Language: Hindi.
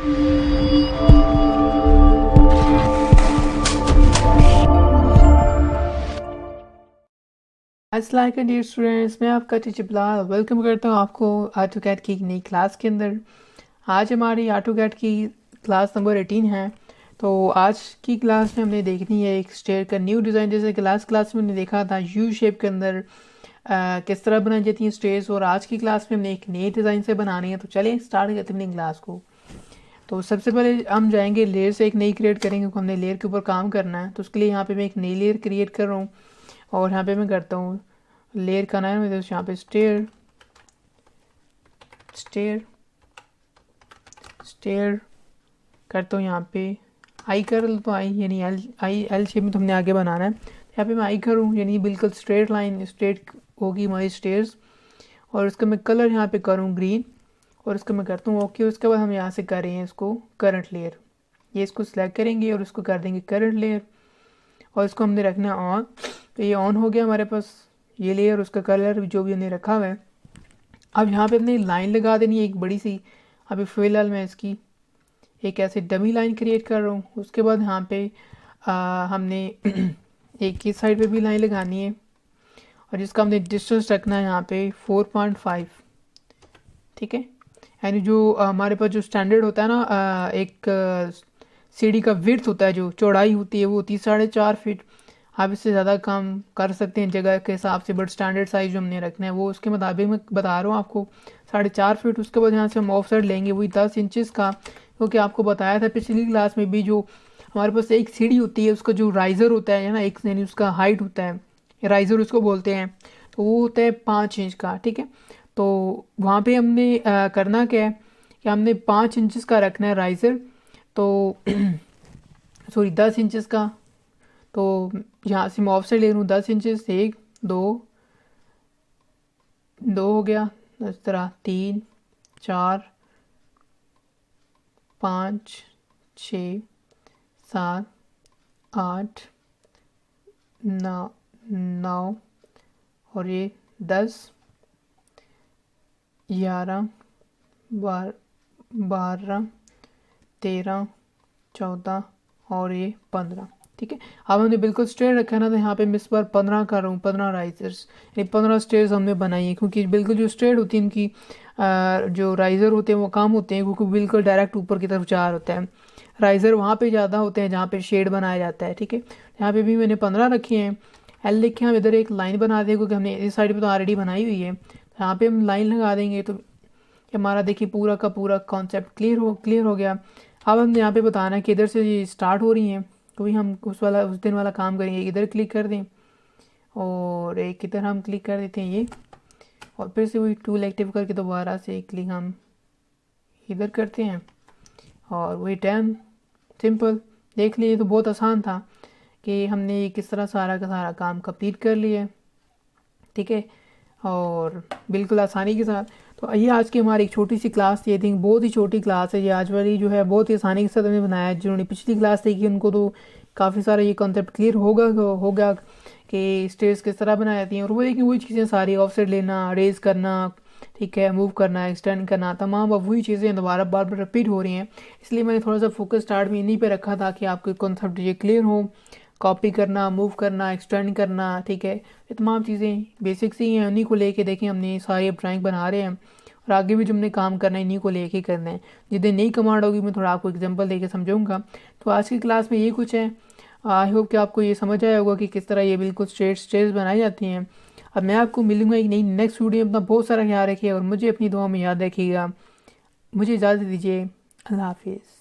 अस्सलाम वालेकुम डियर स्टूडेंट्स, मैं आपका टीचर बिलाल वेलकम करता हूँ आपको ऑटोकैड की एक नई क्लास के अंदर। आज हमारी ऑटोकैड की क्लास नंबर 18 है। तो आज की क्लास में हमने देखनी है एक स्टेयर का न्यू डिज़ाइन। जैसे क्लास में हमने देखा था यू शेप के अंदर किस तरह बनाई जाती हैं स्टेयर्स, और आज की क्लास में हमने एक नए डिज़ाइन से बनानी है। तो चलिए स्टार्ट करते हैं अपनी क्लास को। तो सबसे पहले हम जाएंगे लेयर से एक नई क्रिएट करेंगे, क्योंकि हमने लेयर के ऊपर काम करना है। तो उसके लिए यहाँ पे मैं एक नई लेयर क्रिएट कर रहा हूँ, और यहाँ पे मैं करता हूँ लेयर का नाम है यहाँ पे स्टेयर स्टेयर स्टेयर करता हूँ। यहाँ पे आई कर तो आई यानी एल शेप में तो हमने आगे बनाना है। यहाँ पे मैं आई करूँ यानी बिल्कुल स्ट्रेट लाइन स्ट्रेट होगी हमारी स्टेयर्स, और उसका मैं कलर यहाँ पे करूँ ग्रीन, और उसका मैं करता हूँ ओके। उसके बाद हम यहाँ से कर रहे हैं इसको करंट लेयर, ये इसको सिलेक्ट करेंगे और उसको कर देंगे करंट लेयर, और इसको हमने रखना है ऑन। तो ये ऑन हो गया हमारे पास ये लेयर, उसका कलर जो भी हमने रखा हुआ है। अब यहाँ पे अपनी लाइन लगा देनी है एक बड़ी सी। अभी फिलहाल मैं इसकी एक ऐसे डमी लाइन क्रिएट कर रहा हूँ। उसके बाद यहाँ पे हमने एक इस साइड पे भी लाइन लगानी है, और जिसका हमने डिस्टेंस रखना है यहाँ पे 4.5। ठीक है, यानी जो हमारे पास जो स्टैंडर्ड होता है ना, एक सीढ़ी का विड्थ होता है, जो चौड़ाई होती है वो होती है 4.5 फीट। आप इससे ज़्यादा काम कर सकते हैं जगह के हिसाब से, बट स्टैंडर्ड साइज़ जो हमने रखना है वो उसके मुताबिक मैं बता रहा हूँ आपको 4.5 फीट। उसके बाद यहाँ से हम ऑफ साइड लेंगे वही 10 इंचज़ का, क्योंकि आपको बताया था पिछली क्लास में भी, जो हमारे पास एक सीढ़ी होती है उसका जो राइज़र होता है ना, एक यानी उसका हाइट होता है, राइज़र उसको बोलते हैं, तो वो होता है 5 इंच का। ठीक है, तो वहाँ पर हमने करना क्या है कि हमने 5 इंचज़ का रखना है राइज़र, तो सॉरी 10 इंचज़ का। तो यहाँ से मैं ऑफ साइड ले रहा हूँ 10 इंचज़, 1 2 हो गया, इस तरह 3 4 5 6 7 8 9 और ये 10 11 12 13 14 और ये 15। ठीक है, अब हमने बिल्कुल स्ट्रेट रखा है ना, तो यहाँ पे मैं इस बार 15 कर रहा हूँ, 15 राइजर्स यानी 15 स्टेयर्स हमने बनाई है, क्योंकि बिल्कुल जो स्ट्रेट होती है इनकी जो राइज़र होते हैं वो कम होते हैं, क्योंकि बिल्कुल डायरेक्ट ऊपर की तरफ जा होता है। राइज़र वहाँ पे ज़्यादा होते हैं जहाँ पे शेड बनाया जाता है। ठीक है, यहाँ पे भी मैंने 15 रखे हैं। एल लिखे हम इधर एक लाइन बना दें, क्योंकि हमने इस साइड पर तो ऑलरेडी बनाई हुई है। यहाँ पर हम लाइन लगा देंगे तो हमारा देखिए पूरा का पूरा कॉन्सेप्ट क्लियर हो गया। अब हमने यहाँ पे बताना है कि इधर से ये स्टार्ट हो रही हैं, क्योंकि हम उस दिन वाला काम करेंगे। इधर क्लिक कर दें और एक इधर हम क्लिक कर देते हैं ये, और फिर से वही टूल एक्टिव करके दोबारा से क्लिक हम इधर करते हैं, और वही 10 सिंपल। देख लिए तो बहुत आसान था कि हमने किस तरह सारा का सारा काम कंप्लीट कर लिया। ठीक है, और बिल्कुल आसानी के साथ। तो ये आज की हमारी एक छोटी सी क्लास थी। आई थिंक बहुत ही छोटी क्लास है ये आज वाली, जो है बहुत ही आसानी के साथ हमने बनाया है। जिन्होंने पिछली क्लास देखी उनको तो काफ़ी सारा ये कॉन्सेप्ट क्लियर होगा कि स्टेयर्स किस तरह बनाई जाती हैं। और वो लेकिन वही चीज़ें सारी ऑफसेट लेना, रेज करना, ठीक है, मूव करना, एक्सटेंड करना, तमाम अब वही चीज़ें दोबारा बार बार रिपीट हो रही हैं। इसलिए मैंने थोड़ा सा फोकस स्टार्ट में इन्हीं पे रखा था कि आपके कॉन्सेप्ट ये क्लियर हो। कॉपी करना, मूव करना, एक्सटेंड करना, ठीक है, ये तमाम चीज़ें बेसिक्स ही हैं। उन्हीं को लेके देखें हमने सारी अब ड्राइंग बना रहे हैं, और आगे भी जो हमने काम करना है इन्हीं को लेके करना है। जिस दिन नई कमांड होगी मैं थोड़ा आपको एग्जांपल देके समझाऊंगा। तो आज की क्लास में ये कुछ है। आई होप कि आपको ये समझ आया होगा कि किस तरह ये बिल्कुल स्टेयर्स बनाई जाती हैं। अब मैं आपको मिलूंगा एक नई नेक्स्ट वीडियो में। अपना बहुत सारा ख्याल रखिए और मुझे अपनी दुआ में याद रखिएगा। मुझे इजाज़त दीजिए। अल्लाह हाफिज़।